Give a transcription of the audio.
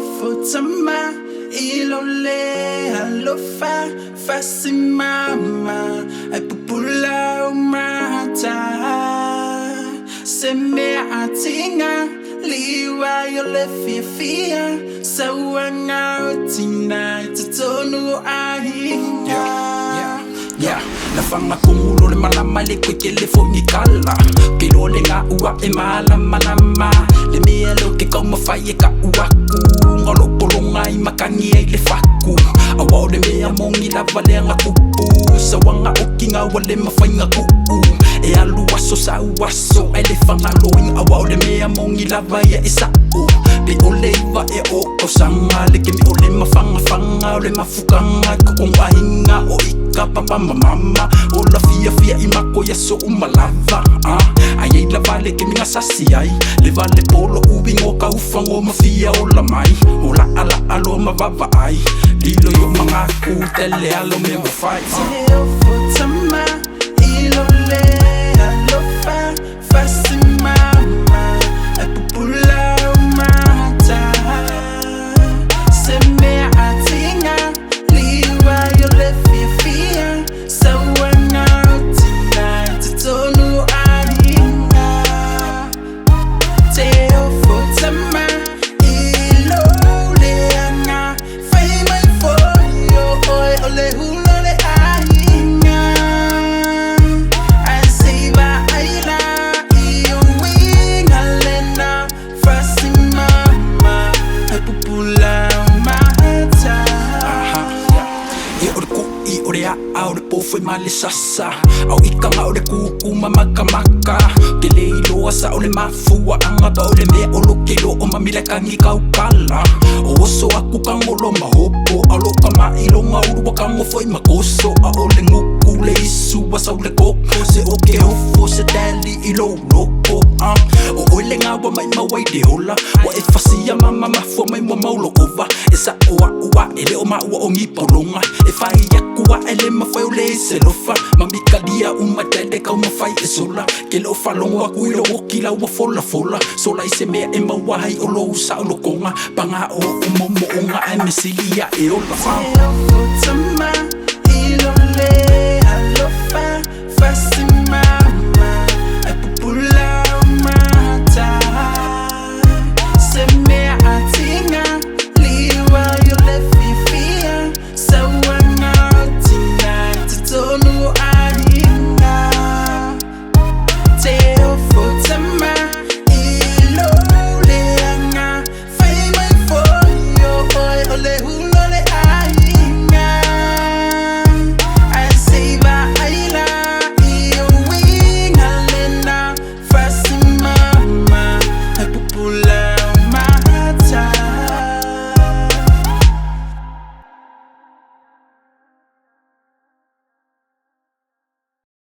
Futama ilole alofa fasimama ay pupula umata seme atinga liwa yole fia Sauaina tina tutonu ahinga la fama kumulo le malama le kwekele fongi kala kilo le nga ua e malama le mielo ke kau mawhaie ka uaku ngalo polonga I makangi e le faku awa le mea mongi lava le anga kupu sawanga oki nga wale mawhainga kupu e alu waso sa waso e le whangaloing awa le mea mongi lava ia e sao pe ole iwa e o sanga le ke mi ole mawhanga ole mafukanga kukonga hinga o ika papa mama o la fia I mako ya so umalava ai lava le ke minga sasi ai le vale polo ubi ngo ka ufango mafia o la mai o la ala alo mavava ai lilo yo mga kutele alo me mafai Futama ilole alofa fasimama ay pupula umata seme atinga liwa yole fia Sauaina tina tutonu ahinga Futama ilole anga fai mai folio oi ole hulole ahinga asiba aila iyo winga lena fasimama ay pupula umata ore a ore po foi male sasa au ikanga ore kuku maka ke leilo asa ole mafua anga ba ole me olo kelo o mamile kangi kaukala o so aku kangolo mahopo alo kama ilo ngauru kango foi makoso a ole nguku le isu wasa ole koko se oke ofo se dali ilo loko o ole ngawa mai mawai de ola wa e fasia mama mafua mai mo maulo ova esa ua ele o maua o ngi polonga e fai yakua ele mafai ole se lofa mamikalia umatele ka mafai e sola ke lo falonga kuilo o kila wa fola sola ise mea e mawai o lo sa o lokonga panga o momo onga e mesilia e ola Futama